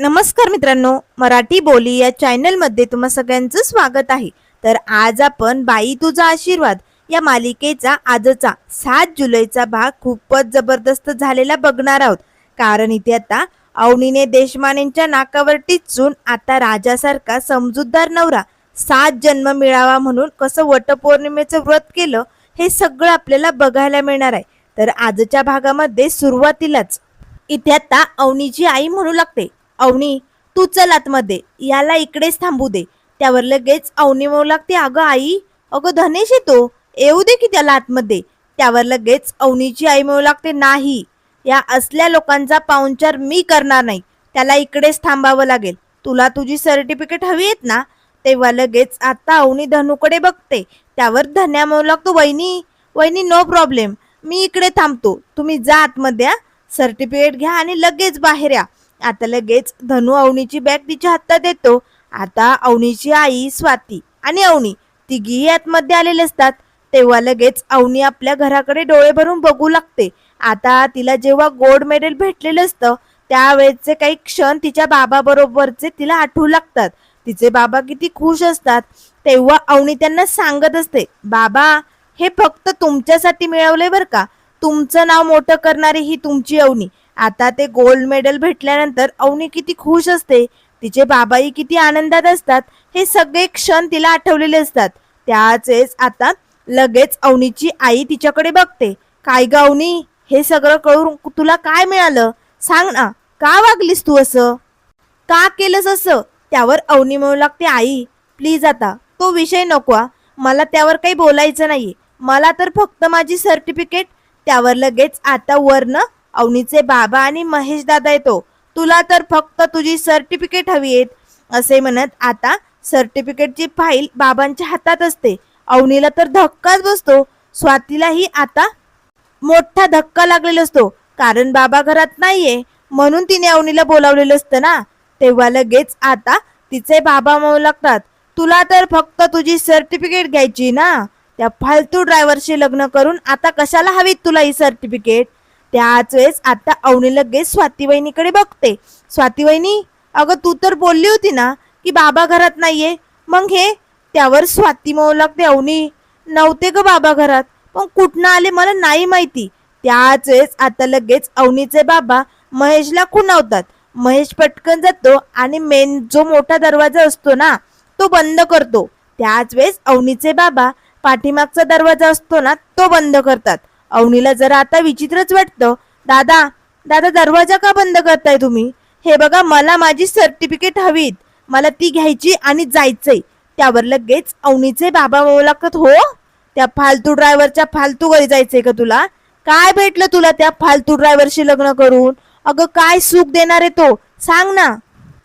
नमस्कार मित्रांनो, मराठी बोली या चॅनलमध्ये तुम्हा सगळ्यांचं स्वागत आहे. तर आज आपण बाई तुझा आशीर्वाद या मालिकेचा आजचा 7 जुलैचा भाग खूपच जबरदस्त झालेला बघणार आहोत. कारण इथे आता अवनीने देशमानेंच्या नाकावर टिचून आता राजासारखा समजूतदार नवरा 7 जन्म मिळावा म्हणून कसं वटपौर्णिमेचं व्रत केलं हे सगळं आपल्याला बघायला मिळणार आहे. तर आजच्या भागामध्ये सुरुवातीलाच इथे आता अवनीची आई म्हणू लागते, अवनी तू चल आतमध्ये, याला इकडेच थांबू दे. त्यावर लगेच अवनी म्हणू लागते, अगं आई, अगं धनेश येतो, येऊ दे की त्याला आतमध्ये. त्यावर लगेच अवनीची आई म्हणू लागते, नाही, या असल्या लोकांचा पाहुणचार मी करणार नाही, त्याला इकडेच थांबावं लागेल. तुला तुझी सर्टिफिकेट हवी आहेत ना? तेव्हा लगेच आता अवनी धनूकडे बघते. त्यावर धन्या म्हणू लागतो, वहिनी वहिनी नो प्रॉब्लेम, मी इकडे थांबतो, तुम्ही जा आतमध्ये, सर्टिफिकेट घ्या आणि लगेच बाहेर या. आता लगेच धनू अवनीची बॅग तिच्या हातात देतो. आता अवनीची आई, स्वाती आणि अवनी तिघीही आतमध्ये आलेले असतात. तेव्हा लगेच अवनी आपल्या घराकडे डोळे भरून बघू लागते. आता तिला जेव्हा गोल्ड मेडल भेटलेलं असतं त्यावेळेचे काही क्षण तिच्या बाबा बरोबरचे तिला आठवू लागतात. तिचे बाबा किती खुश असतात. तेव्हा अवनी त्यांना सांगत असते, बाबा हे फक्त तुमच्यासाठी मिळवले बरं का, तुमचं नाव मोठं करणारी ही तुमची अवनी. आता ते गोल्ड मेडल भेटल्यानंतर अवनी किती खुश असते, तिचे बाबाही किती आनंदात असतात, हे सगळे क्षण तिला आठवलेले असतात. त्याच वेळेस आता लगेच अवनीची आई तिच्याकडे बघते, काय ग अवनी, हे सगळं कळून तुला काय मिळालं, सांग ना, का वागलीस तू असं, का केलंस असं? त्यावर अवनी म्हणू लागते, आई प्लीज आता तो विषय नको, मला त्यावर काही बोलायचं नाहीये, मला तर फक्त माझी सर्टिफिकेट. त्यावर लगेच आता वरन अवनीचे बाबा आणि महेश दादा येतो, तुला तर फक्त तुझी सर्टिफिकेट हवी आहेत असे म्हणत आता सर्टिफिकेटची फाईल बाबांच्या हातात असते. अवनीला तर धक्काच बसतो. स्वातीलाही आता मोठा धक्का लागलेला असतो, कारण बाबा घरात नाहीये म्हणून तिने अवनीला बोलावलेलं असतं ना. तेव्हा लगेच आता तिचे बाबा म्हणू लागतात, तुला तर फक्त तुझी सर्टिफिकेट घ्यायची ना, त्या फालतू ड्रायव्हरशी लग्न करून आता कशाला हवी तुला ही सर्टिफिकेट? त्याच वेळेस आता अवनी लगेच स्वाती वहिनीकडे बघते, स्वाती वहिनी, अगं तू तर बोलली होती ना की बाबा घरात नाहीये, मग हे? त्यावर स्वाती म्हणू लागते, अवनी नव्हते ग बाबा घरात, पण कुठनं आले मला नाही माहिती. त्याच वेळेस आता लगेच अवनीचे बाबा महेशला खुणावतात. महेश पटकन जातो आणि मेन जो मोठा दरवाजा असतो ना तो बंद करतो. त्याच वेळेस अवनीचे बाबा पाठीमागचा दरवाजा असतो ना तो बंद करतात. अवनीला जरा आता विचित्रच वाटतं, दादा दादा दरवाजा का बंद करताय तुम्ही? हे बघा, मला माझी सर्टिफिकेट हवीत, मला ती घ्यायची आणि जायचंय. त्यावर लगेच अवनीचे बाबा म्हणू लागतात, हो, त्या फालतू ड्रायव्हरच्या फालतू घरी जायचंय का तुला? काय भेटलं तुला त्या फालतू ड्रायव्हरशी लग्न करून? अगं काय सुख देणार आहे तो, सांग ना.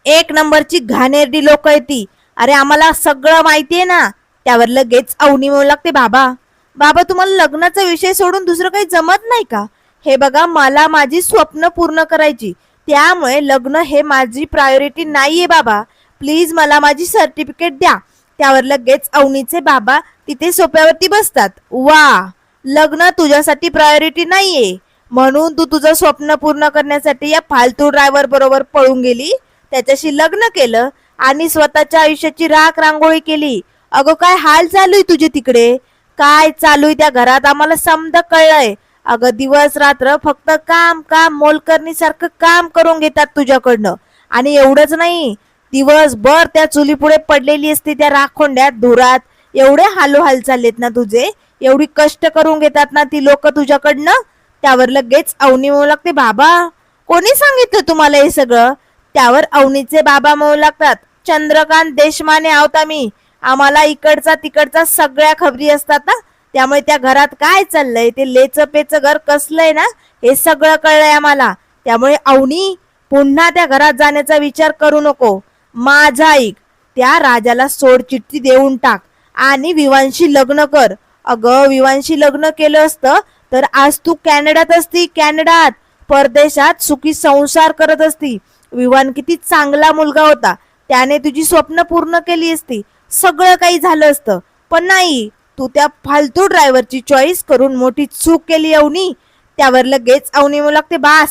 एक नंबरची घाणेरडी लोक आहे ती, अरे आम्हाला सगळं माहितीये ना. त्यावर लगेच अवनी म्हणू लागते, बाबा बाबा तुम्हाला लग्नाचा विषय सोडून दुसरं काही जमत नाही का? हे बघा, मला माझी स्वप्न पूर्ण करायची, त्यामुळे लग्न हे माझी प्रायोरिटी नाहीये बाबा, प्लीज मला माझी सर्टिफिकेट द्या. त्यावर लगेच अवनीचे बाबा तिथे सोप्यावरती बसतात. वा, लग्न तुझ्यासाठी प्रायोरिटी नाहीये म्हणून तू तुझं स्वप्न पूर्ण करण्यासाठी या फालतू ड्रायव्हर बरोबर पळून गेली, त्याच्याशी लग्न केलं आणि स्वतःच्या आयुष्याची राख रांगोळी केली. अगं काय हाल चालू आहे तुझे तिकडे, काय चालू आहे त्या घरात आम्हाला समजा कळलंय. अगं दिवस रात्र फक्त काम काम, मोलकरणी सारखं काम करून घेतात तुझ्याकडनं. आणि एवढंच नाही, दिवसभर त्या चुलीपुढे पडलेली असते त्या राखोंड्यात धुरात. एवढे हालोहाल चाललेत ना तुझे, एवढी कष्ट करून घेतात ना ती लोक तुझ्याकडनं. त्यावर लगेच अवनी म्हणू लागते, बाबा कोणी सांगितलं तुम्हाला हे सगळं? त्यावर अवनीचे बाबा म्हणू लागतात, चंद्रकांत देशमाने आहोत आम्ही, आम्हाला इकडचा तिकडचा सगळ्या खबरी असतात ना, त्यामुळे त्या घरात काय चाललंय, ते लेच पेच घर कसलंय ना, हे सगळं कळलंय आम्हाला. त्यामुळे अवनी पुन्हा त्या घरात जाण्याचा विचार करू नको. माझा ऐक, त्या राजाला सोडचिठ्ठी देऊन टाक आणि विवांशी लग्न कर. अगं विवांशी लग्न केलं असतं तर आज तू कॅनडात असती, कॅनडात परदेशात सुखी संसार करत असती. विवान किती चांगला मुलगा होता, त्याने तुझी स्वप्न पूर्ण केली असती, सगळं काही झालं असतं. पण नाही, तू त्या फालतू ड्रायव्हरची चॉईस करून मोठी चूक केली अवनी. त्यावर लगेच अवनी म्हणू लागते, बास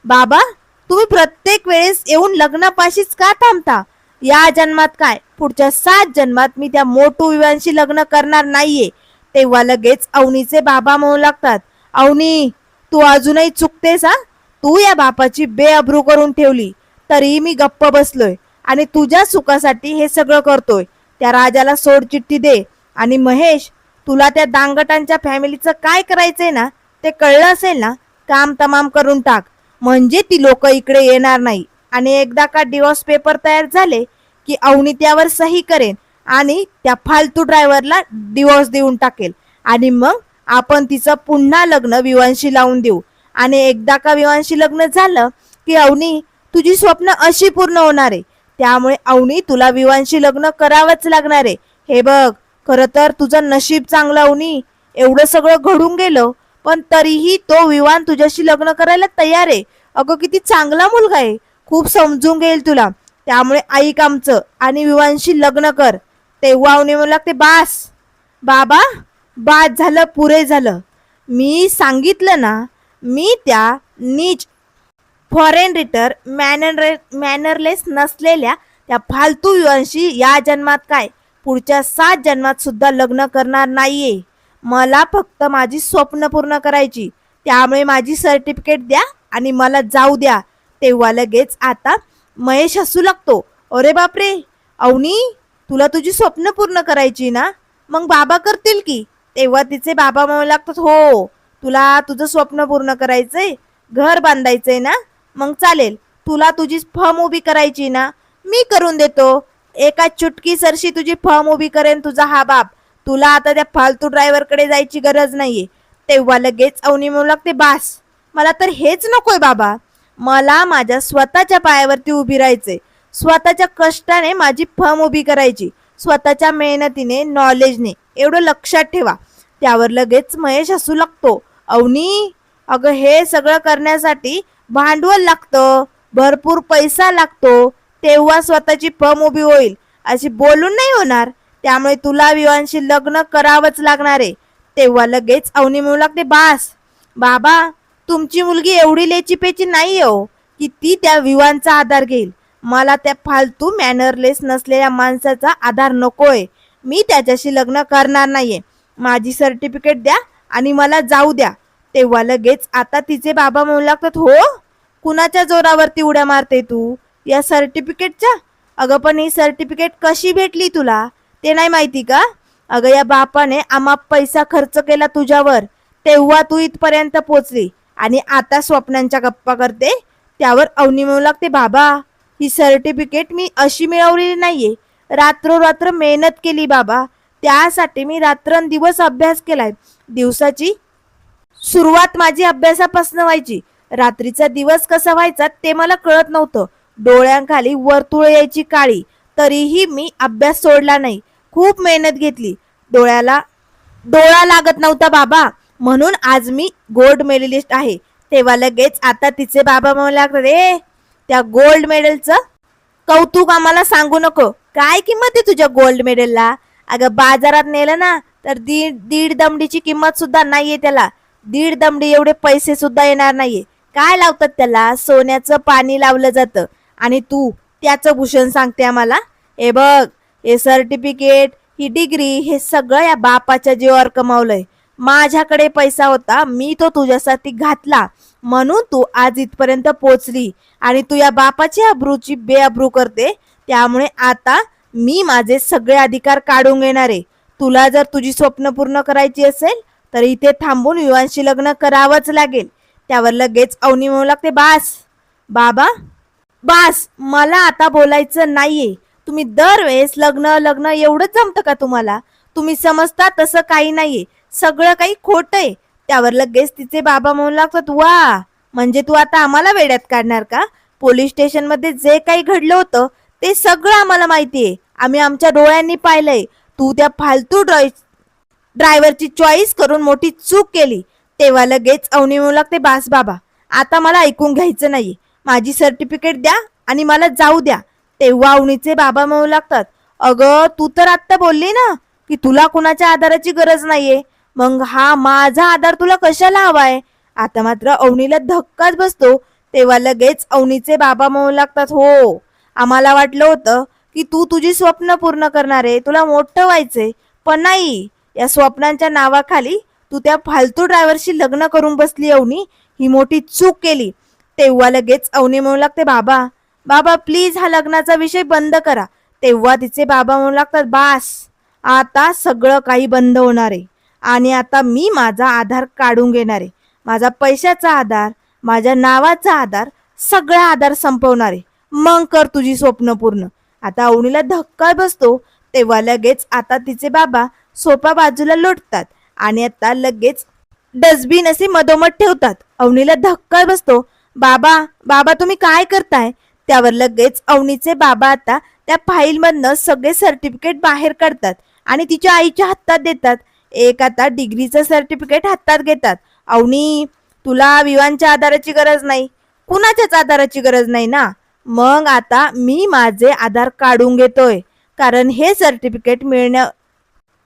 बाबा तुम्ही प्रत्येक वेळेस येऊन लग्नापाशीच का थांबता? या जन्मात काय, पुढच्या 7 जन्मात मी त्या मोठू विवांशी लग्न करणार नाहीये. तेव्हा लगेच अवनीचे बाबा म्हणू लागतात, अवनी, तू अजूनही चुकतेस हा. तू या बापाची बेअब्रू करून ठेवली, तरीही मी गप्प बसलोय आणि तुझ्या सुखासाठी हे सगळं करतोय. त्या राजाला सोड चिठ्ठी दे. आणि महेश, तुला त्या दांगटांच्या फॅमिलीचं काय करायचंय ना, ते कळलं असेल ना. काम तमाम करून टाक, म्हणजे ती लोक इकडे येणार नाही. आणि एकदा का डिवोर्स पेपर तयार झाले की अवनी त्यावर सही करेन आणि त्या फालतू ड्रायव्हरला डिवोर्स देऊन टाकेल. आणि मग आपण तिचं पुन्हा लग्न विवांशी लावून देऊ. आणि एकदा का विवांशी लग्न झालं की अवनी, तुझी स्वप्न अशी पूर्ण होणार आहे. त्यामुळे अवनी, तुला विवांशी लग्न करावंच लागणार आहे. हे बघ, खरं तर तुझं नशीब चांगलं अवनी. एवढं सगळं घडून गेलं पण तरीही तो विवान तुझ्याशी लग्न करायला तयार आहे. अगं, किती चांगला मुलगा आहे, खूप समजून घेईल तुला. त्यामुळे ऐक आमचं आणि विवांशी लग्न कर. तेव्हा अवनी म्हणू लागते, बास बाबा, बास झालं, पुरे झालं. मी सांगितलं ना, मी त्या नीच फॉरेन रिटर मॅनरलेस नसलेल्या त्या फालतू विवांशी या जन्मात काय, पुढच्या 7 जन्मात सुद्धा लग्न करणार नाहीये. मला फक्त माझी स्वप्न पूर्ण करायची. त्यामुळे माझी सर्टिफिकेट द्या आणि मला जाऊ द्या. तेव्हा लगेच आता महेश हसू लागतो, अरे बापरे अवनी, तुला तुझी स्वप्न पूर्ण करायची ना, मग बाबा करतील की. तेव्हा तिचे बाबा म्हणू लागतात, हो, तुला तुझं स्वप्न पूर्ण करायचंय, घर बांधायचंय ना, मग चालेल. तुला तुझी फर्म उभी करायची ना, मी करून देतो. एका चुटकी सरशी तुझी फर्म उभी करेन तुझा हा बाप. तुला आता त्या फालतू ड्रायव्हर कडे जायची गरज नाहीये. तेव्हा लगेच अवनी म्हणू लागते, बास, मला तर हेच नकोय बाबा. मला माझ्या स्वतःच्या पायावरती उभी राहायचंय. स्वतःच्या कष्टाने माझी फर्म उभी करायची, स्वतःच्या मेहनतीने, नॉलेजने. एवढं लक्षात ठेवा. त्यावर लगेच महेश हसू लागतो, अवनी, अगं हे सगळं करण्यासाठी भांडवल लागतं, भरपूर पैसा लागतो, तेव्हा स्वतःची फर्म उभी होईल. अशी बोलून नाही होणार. त्यामुळे तुला विवांशी लग्न करावंच लागणार आहे. तेव्हा लगेच अवनी म्हणू लागते, बास बाबा, तुमची मुलगी एवढी लेचीपेची नाही हो की ती त्या विवांचा आधार घेईल. मला त्या फालतू मॅनरलेस नसलेल्या माणसाचा आधार नकोय. मी त्याच्याशी लग्न करणार नाहीये. माझी सर्टिफिकेट द्या आणि मला जाऊ द्या. तेव्हा लगेच आता तिचे बाबा म्हणू लागतात, हो, कुणाच्या जोरावरती उड्या मारते तू, या सर्टिफिकेटच्या? अगं, पण ही सर्टिफिकेट कशी भेटली तुला ते नाही माहिती का? अगं, या बापाने आम्हा पैसा खर्च केला तुझ्यावर, तेव्हा तू इथपर्यंत पोचली आणि आता स्वप्नांच्या गप्पा करते. त्यावर अवनी म्हणू लागते, बाबा, ही सर्टिफिकेट मी अशी मिळवलेली नाहीये. रात्रोरात्र मेहनत केली बाबा. त्यासाठी मी रात्रंदिवस अभ्यास केलाय. दिवसाची सुरुवात माझी अभ्यासापासून व्हायची. रात्रीचा दिवस कसा व्हायचा ते मला कळत नव्हतं. डोळ्यांखाली वर्तुळ यायची काळी, तरीही मी अभ्यास सोडला नाही. खूप मेहनत घेतली. डोळा लागत नव्हता बाबा, म्हणून आज मी गोल्ड मेडलिस्ट आहे. तेव्हा लगेच आता तिचे बाबा म्हणू लागतात, त्या गोल्ड मेडलचं कौतुक आम्हाला सांगू नको. काय किंमत आहे तुझ्या गोल्ड मेडलला? अगं, बाजारात नेलं ना तर दीड दमडीची किंमत सुद्धा नाहीये त्याला. 1.5 दमडी एवढे पैसे सुद्धा येणार नाहीये. काय लावतात त्याला? सोन्याचं पाणी लावलं जातं. आणि तू त्याचं भूषण सांगते आम्हाला? हे बघ, हे सर्टिफिकेट, ही डिग्री, हे सगळं या बापाच्या जीवावर कमावलंय. माझ्याकडे पैसा होता, मी तो तुझ्यासाठी घातला, म्हणून तू आज इथपर्यंत पोचली. आणि तू या बापाची अब्रूची बेअब्रू करते. त्यामुळे आता मी माझे सगळे अधिकार काढून घेणार आहे. तुला जर तुझी स्वप्न पूर्ण करायची असेल तर इथे थांबून विवांशी लग्न करावंच लागेल. त्यावर लगेच अवनी म्हणू लागते, बास बाबा, बास, मला आता बोलायचं नाहीये. तुम्ही दरवेळेस लग्न लग्न एवढंच जमतं का तुम्हाला? तुम्ही समजता तसं काही नाहीये, सगळं काही खोटं आहे. त्यावर लगेच तिचे बाबा म्हणू लागतात, वा, म्हणजे तू आता आम्हाला वेड्यात काढणार का? पोलीस स्टेशन मध्ये जे काही घडलं होतं ते सगळं आम्हाला माहितीये. आम्ही आमच्या डोळ्यांनी पाहिलंय. तू त्या फालतू ड्रायव्हरची चॉईस करून मोठी चूक केली. तेव्हा लगेच अवनी म्हणू लागते, बास बाबा, आता मला ऐकून घ्यायचं नाहीये. माझी सर्टिफिकेट द्या आणि मला जाऊ द्या. तेव्हा अवनीचे बाबा म्हणू लागतात, अगं, तू तर आत्ता बोलली ना की तुला कुणाच्या आधाराची गरज नाहीये, मग हा माझा आधार तुला कशाला हवाय? आता मात्र अवनीला धक्काच बसतो तेव्हा लगेच अवनीचे बाबा म्हणू लागतात, हो, आम्हाला वाटलं होतं की तू तुझी स्वप्न पूर्ण करणार आहे, तुला मोठं व्हायचंय, पण नाही, या स्वप्नांच्या नावाखाली तू त्या फालतू ड्रायव्हरशी लग्न करून बसली अवनी, ही मोठी चूक केली. तेव्हा लगेच अवनी म्हणू लागते, बाबा बाबा प्लीज हा लग्नाचा विषय बंद करा. तेव्हा तिचे बाबा म्हणू लागतात, बास, आता सगळं काही बंद होणार आहे आणि आता मी माझा आधार काढून घेणार आहे. माझा पैशाचा आधार, माझ्या नावाचा आधार, सगळा आधार संपवणार आहे. मग कर तुझी स्वप्न पूर्ण. आता अवनीला धक्का बसतो. तेव्हा लगेच आता तिचे बाबा सोफा बाजूला लोटतात आणि आता लगेच डस्टबिन असे मधोमध ठेवतात. अवनीला धक्का बसतो. बाबा बाबा तुम्ही काय करताय? त्यावर लगेच अवनीचे बाबा आता त्या फाईल मधनं सगळे सर्टिफिकेट बाहेर काढतात आणि तिच्या आईच्या हातात देतात. एक आता डिग्रीचं सर्टिफिकेट हातात घेतात. अवनी, तुला विवांच्या आधाराची गरज नाही, कुणाच्याच आधाराची गरज नाही ना. मग आता मी माझे आधार काढून घेतोय, कारण हे सर्टिफिकेट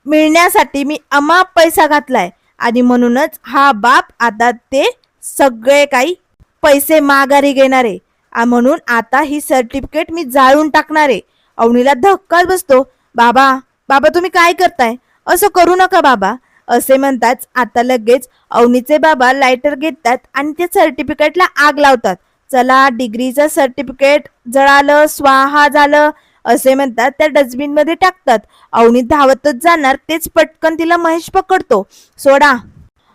मिळण्यासाठी मी अमाप पैसा घातलाय आणि म्हणूनच हा बाप आता ते सगळे काही पैसे माघारी घेणार आहे. म्हणून आता ही सर्टिफिकेट मी जाळून टाकणार आहे. अवनीला धक्काच बसतो. बाबा बाबा तुम्ही काय करताय? असं करू नका बाबा, असे म्हणताच आता लगेच अवनीचे बाबा लायटर घेतात आणि त्या सर्टिफिकेटला आग लावतात. चला, डिग्रीचं सर्टिफिकेट जळालं, स्वाहा झालं, असे म्हणतात त्या डस्टबिन मध्ये टाकतात. अवनी धावतच जाणार, तेच पटकन तिला महेश पकडतो. सोडा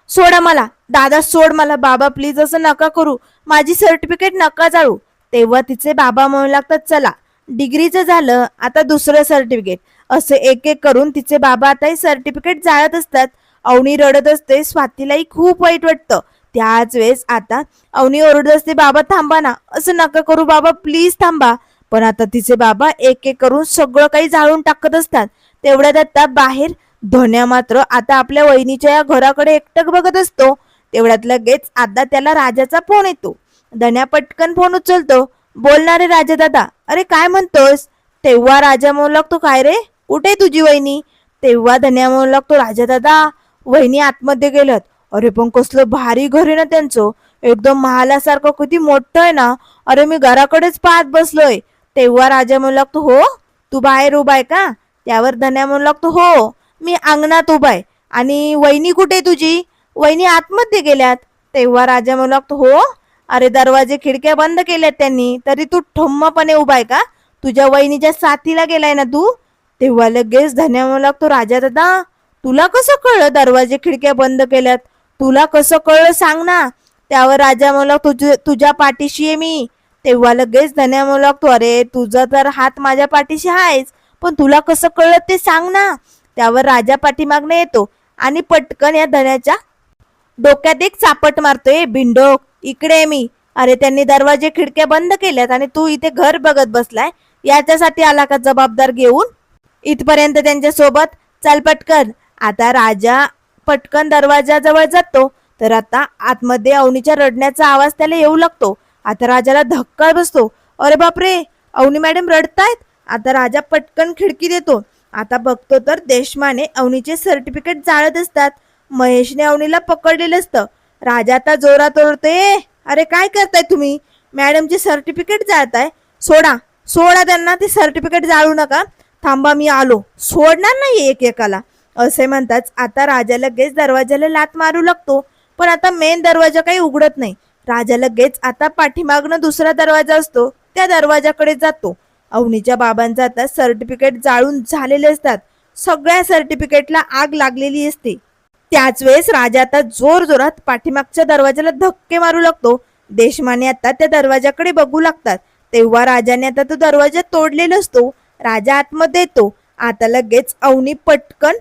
सोडा मला, दादा सोड मला, बाबा प्लीज असं नका करू, माझी सर्टिफिकेट नका जाळू. तेव्हा तिचे बाबा म्हणू लागतात, चला डिग्रीचं झालं, आता दुसरं सर्टिफिकेट. असे एक एक करून तिचे बाबा आता हे सर्टिफिकेट जाळत असतात. अवनी रडत असते. स्वातीलाही खूप वाईट वाटतं. त्याच वेळेस आता अवनी ओरडत असते, बाबा थांबा ना, असं नका करू बाबा, प्लीज थांबा. पण आता तिचे बाबा एक एक करून सगळं काही जाळून टाकत असतात. तेवढ्यात आता बाहेर धन्या मात्र आता आपल्या वहिनीच्या या घराकडे एकटक बघत असतो. तेवढ्यात लगेच आता त्याला राजाचा फोन येतो. धन्या पटकन फोन उचलतो. बोलणारे राजा दादा, अरे काय म्हणतोस? तेव्हा राजा म्हणू लागतो, काय रे, कुठे तुझी वहिनी? तेव्हा धन्या म्हणू लागतो, राजा दादा वहिनी आतमध्ये गेल्यात. अरे पण कसलं भारी घर आहे ना त्यांचं, एकदम महालासारखं, किती मोठं आहे ना. अरे मी घराकडेच पाहत बसलोय. तेव्हा राजा म्हणू लागतो, हो तू बाहेर उभाय का? त्यावर धन्या म्हणू लागतो, हो मी अंगणात उभाय. आणि वहिनी कुठे तुझी? वहिनी आतमध्ये गेल्यात. तेव्हा राजा म्हणू लागतो, हो, अरे दरवाजे खिडक्या बंद केल्यात त्यांनी, तरी तू ठम्मपणे उभाय का? तुझ्या वहिनीच्या साथीला गेलाय ना तू? तेव्हा लगेच धन्या म्हणू लागतो, राजा दादा तुला कसं कळलं दरवाजे खिडक्या बंद केल्यात? तुला कसं कळलं सांग ना. त्यावर राजा म्हणू लागतो, तुझ्या पाठीशी आहे मी. तेव्हा लगेच धन्या म्हणू लागतो, अरे तुझा तर हात माझ्या पाठीशी आहेच, पण तुला कसं कळलं ते सांग ना. त्यावर राजा पाठीमागणे येतो आणि पटकन या धन्याच्या डोक्यात एक चापट मारतोय, बिंडोक इकडे आहे मी. अरे त्यांनी दरवाजे खिडक्या बंद केल्यात आणि तू इथे घर बघत बसलाय, याच्यासाठी आला का जबाबदार घेऊन इथपर्यंत त्यांच्या सोबत? चल पटकन. आता राजा पटकन दरवाजाजवळ जातो. तर आता आतमध्ये अवनीच्या रडण्याचा आवाज त्याला येऊ लागतो. आता राजाला धक्का बसतो. अरे बापरे, अवनी मॅडम रडतायत. आता राजा पटकन खिडकी देतो. आता बघतो तर देशमाने अवनीचे सर्टिफिकेट जाळत असतात. महेशने अवनीला पकडलेलं असतं. राजा आता जोरात ओरडतोय, अरे काय करताय तुम्ही? मॅडमचे सर्टिफिकेट जाळताय, सोडा सोडा त्यांना, ते सर्टिफिकेट जाळू नका. थांबा मी आलो, सोडणार नाही एक एकाला, असे म्हणताच आता राजा लगेच दरवाजाला लात मारू लागतो. पण आता मेन दरवाजा काही उघडत नाही. राजा लगेच आता पाठीमागनं दुसरा दरवाजा असतो त्या दरवाजाकडे जातो. अवनीच्या बाबांचा आता सर्टिफिकेट जाळून झालेले असतात. सगळ्या सर्टिफिकेटला आग लागलेली असते. त्याच वेळेस राजा आता जोर जोरात पाठीमागच्या दरवाजाला धक्के मारू लागतो. देशमाने आता त्या दरवाजाकडे बघू लागतात. तेव्हा राजाने आता तो दरवाजा तोडलेला असतो. राजा आतमध्ये येतो. आता लगेच अवनी पटकन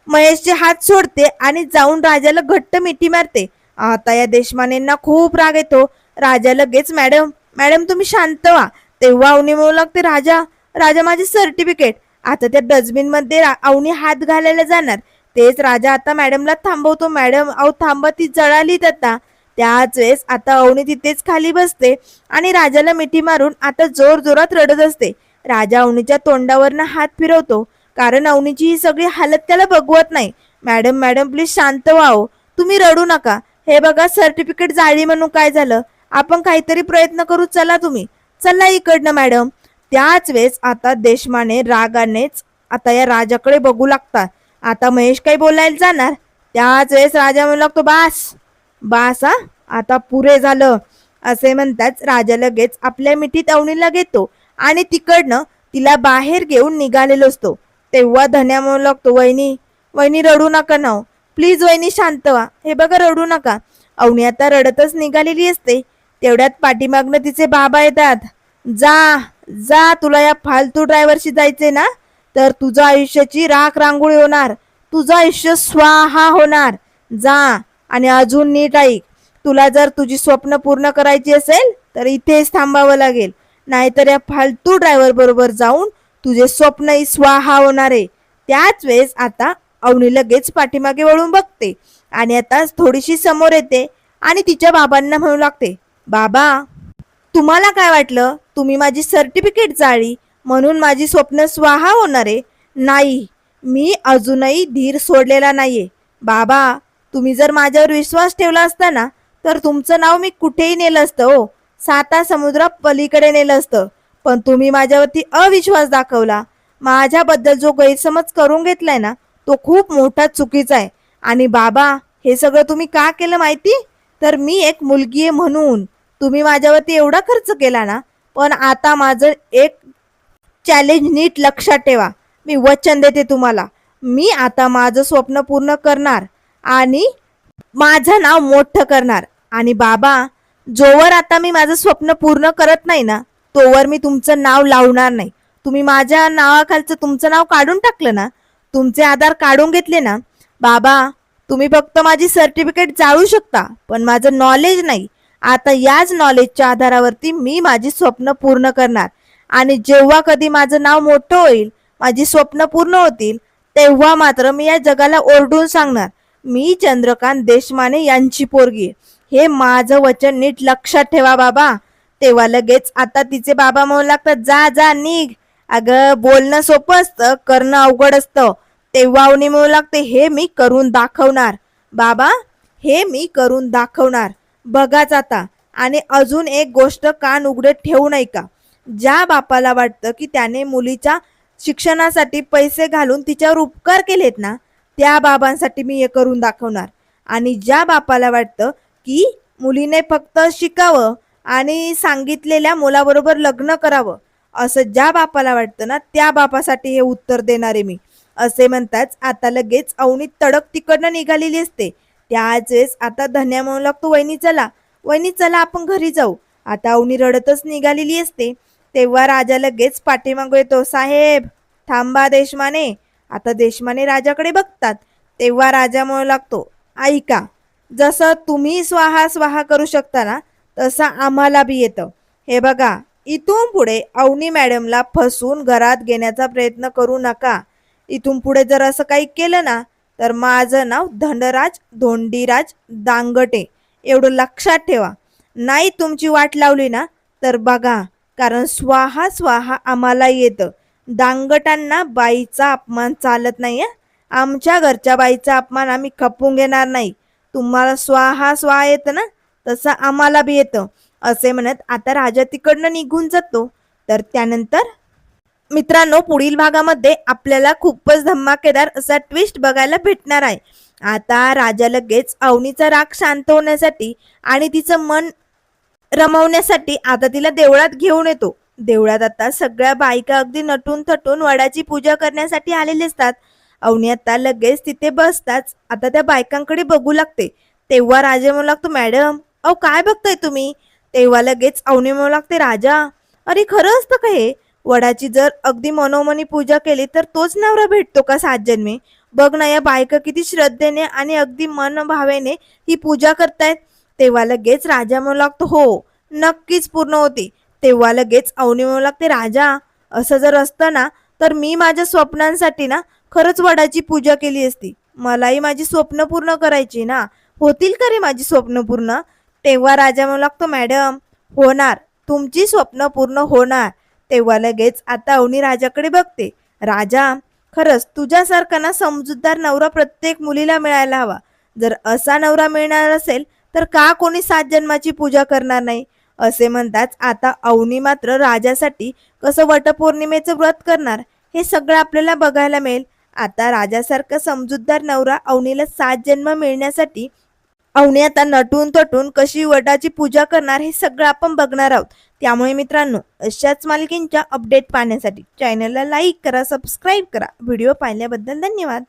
महेशचे हात सोडते आणि जाऊन राजाला घट्ट मिठी मारते. आता या देशमानेंना खूप राग येतो. राजा लगेच, मॅडम मॅडम तुम्ही शांत व्हा. तेव्हा अवनी म्हणू लागते, राजा राजा माझे सर्टिफिकेट. आता त्या डस्टबिन मध्ये अवनी हात घालायला जाणार, तेच राजा आता मॅडमला थांबवतो. मॅडम अहो थांबा, ती जळालीत आता. त्याच वेळेस आता अवनी तिथेच खाली बसते आणि राजाला मिठी मारून आता जोर जोरात रडत असते. राजा अवनीच्या तोंडावरनं हात फिरवतो, कारण अवनीची ही सगळी हालत त्याला बघवत नाही. मॅडम मॅडम प्लीज शांत व्हा, तुम्ही रडू नका. हे बघा सर्टिफिकेट जाळी म्हणून काय झालं? आपण काहीतरी प्रयत्न करू, चला तुम्ही, चला इकडनं मॅडम. त्याच वेळेस आता देशमाने रागानेच आता या राजाकडे बघू लागतात. आता महेश काही बोलायला जाणार, त्याच वेळेस राजा म्हणू लागतो, बास बास हा, आता पुरे झालं. असे म्हणताच राजा लगेच आपल्या मिठीत अवनीला घेतो आणि तिकडनं तिला बाहेर घेऊन निघालेलो असतो. तेव्हा धन्या म्हणू लागतो, वहिनी वहिनी रडू नका ना, प्लीज वहिनी शांत व्हा, हे बघा रडू नका. अवनी आता रडतच निघालेली असते. तेवढ्यात पाठीमागनं तिचे बाबा येतात. जा जा, तुला या फालतू ड्रायव्हरशी जायचे ना, तर तुझ्या आयुष्याची राख रांगोळी होणार, तुझं आयुष्य स्वाहा होणार. जा आणि अजून नीट ऐक, तुला जर तुझी स्वप्न पूर्ण करायची असेल तर इथेच थांबावं लागेल, नाहीतर या फालतू ड्रायव्हर बरोबर जाऊन तुझे स्वप्नही स्वाहा होणार आहे. त्याच वेळेस आता अवनी लगेच पाठीमागे वळून बघते आणि आता थोडीशी समोर येते आणि तिच्या बाबांना म्हणू लागते, बाबा तुम्हाला काय वाटलं, तुम्ही माझी सर्टिफिकेट जाळली म्हणून माझी स्वप्न स्वाहा होणार आहे? नाही, मी अजूनही धीर सोडलेला नाहीये. बाबा तुम्ही जर माझ्यावर विश्वास ठेवला असता ना, तर तुमचं नाव मी कुठेही नेलं असतं हो, 7 समुद्रा पलीकडे नेलं असतं. पण तुम्ही माझ्यावरती अविश्वास दाखवला. माझ्याबद्दल जो गैरसमज करून घेतलाय ना, तो खूप मोठा चुकीचा आहे. आणि बाबा हे सगळं तुम्ही का केलं माहिती? तर मी एक मुलगी आहे म्हणून तुम्ही माझ्यावरती एवढा खर्च केला ना. पण आता माझं एक चॅलेंज नीट लक्षात ठेवा, मी वचन देते तुम्हाला, मी आता माझं स्वप्न पूर्ण करणार आणि माझं नाव मोठं करणार. आणि बाबा जोवर आता मी माझं स्वप्न पूर्ण करत नाही ना, तोवर मी तुमचं नाव लावणार नाही. तुम्ही माझ्या नावाखालचं तुमचं नाव काढून टाकलं ना, तुमचे आधार काढून घेतले ना, बाबा तुम्ही फक्त माझी सर्टिफिकेट जाळू शकता पण माझं नॉलेज नाही. आता याच नॉलेजच्या आधारावरती मी माझी स्वप्न पूर्ण करणार. आणि जेव्हा कधी माझं नाव मोठं होईल, माझी स्वप्न पूर्ण होतील, तेव्हा मात्र मी या जगाला ओरडून सांगणार, मी चंद्रकांत देशमाने यांची पोरगी आहे. हे माझं वचन नीट लक्षात ठेवा बाबा. तेव्हा लगेच आता तिचे बाबा म्हणू लागतात, जा जा निघ. अगं बोलणं सोपं असतं, करणं अवघड असतं. तेव्हा अवनी म्हणू लागते, हे मी करून दाखवणार बाबा, हे मी करून दाखवणार, बघाच आता. आणि अजून एक गोष्ट कान उघडे ठेवू नये का, ज्या बापाला वाटतं की त्याने मुलीच्या शिक्षणासाठी पैसे घालून तिच्यावर उपकार केलेत ना, त्या बाबांसाठी मी हे करून दाखवणार. आणि ज्या बापाला वाटतं की मुलीने फक्त शिकावं आणि सांगितलेल्या मुलाबरोबर लग्न करावं, असं ज्या बापाला वाटतं ना, त्या बापासाठी हे उत्तर देणार आहे मी. असे म्हणताच आता लगेच अवनी तडक तिकडनं निघालेली असते. त्याच वेळेस आता धन्या म्हणू लागतो, वहिनी चला वहिनी चला आपण घरी जाऊ. आता अवनी रडतच निघालेली असते. तेव्हा राजा लगेच पाठीमागं येतो, साहेब थांबा देशमाने. आता देशमाने राजाकडे बघतात. तेव्हा राजा म्हणू लागतो, ऐका, जसं तुम्ही स्वाहा स्वाहा करू शकता ना, तसं आम्हाला बी येतं. हे बघा, इथून पुढे अवनी मॅडमला फसवून घरात घेण्याचा प्रयत्न करू नका. इथून पुढे जर असं काही केलं ना, तर माझं नाव धनराज धोंडीराज दांगटे, एवढं लक्षात ठेवा. नाही तुमची वाट लावली ना, तर बघा, कारण स्वाहा स्वाहा आम्हाला येतं. दांगटांना बाईचा अपमान चालत नाही. आमच्या घरच्या बाईचा अपमान आम्ही खपून घेणार नाही. तुम्हाला स्वाहा स्वाहा येतं ना, तसं आम्हाला बी येतं. असे म्हणत आता राजा तिकडनं निघून जातो. तर त्यानंतर मित्रांनो, पुढील भागामध्ये आपल्याला खूपच धमाकेदार असा ट्विस्ट बघायला भेटणार आहे. आता राजा लगेच अवनीचा राग शांत होण्यासाठी आणि तिचं मन रमवण्यासाठी आता तिला देवळात घेऊन येतो. देवळात आता सगळ्या बायका अगदी नटून थटून वडाची पूजा करण्यासाठी आलेले असतात. अवनी आता लगेच तिथे बसताच आता त्या बायकांकडे बघू लागते. तेव्हा राजा म्हणू लागतो, मॅडम अहो काय बघताय तुम्ही? तेव्हा लगेच अवनी म्हणू लागते, राजा अरे खरं असतं का हे? वडाची जर अगदी मनोमनी पूजा केली तर तोच नवरा भेटतो का 7 जन्मे? बघ ना, या बायका किती श्रद्धेने आणि अगदी मनभावेने ही पूजा करतायत. तेव्हा लगेच राजा म्हणू लागतो, हो नक्कीच पूर्ण होते. तेव्हा लगेच अवनी म्हणू लागते, राजा असं जर असतं ना, तर मी माझ्या स्वप्नांसाठी ना खरंच वडाची पूजा केली असती. मलाही माझी स्वप्न पूर्ण करायची ना, होतील का रे माझी स्वप्न पूर्ण? तेव्हा राजा म्हणू लागतो, मॅडम होणार, तुमची स्वप्न पूर्ण होणार. तेव्हा लगेच आता अवनी राजाकडे बघते. राजा खरंच तुझ्यासारखा ना समजूतदार नवरा प्रत्येक मुलीला मिळायला हवा. जर असा नवरा मिळणार असेल तर का कोणी 7 जन्माची पूजा करणार नाही? असे म्हणताच आता अवनी मात्र राजासाठी कसं वटपौर्णिमेचं व्रत करणार हे सगळं आपल्याला बघायला मिळेल. आता राजासारखा समजूतदार नवरा अवनीला 7 जन्म मिळण्यासाठी अवनी आता नटून तटून कशी वटाची पूजा करणार हे सगळं आपण बघणार आहोत. त्यामुळे मित्रांनो, अशाच मालिकेंच्या अपडेट पाहण्यासाठी चॅनलला लाईक करा, सबस्क्राईब करा. व्हिडिओ पाहिल्याबद्दल धन्यवाद.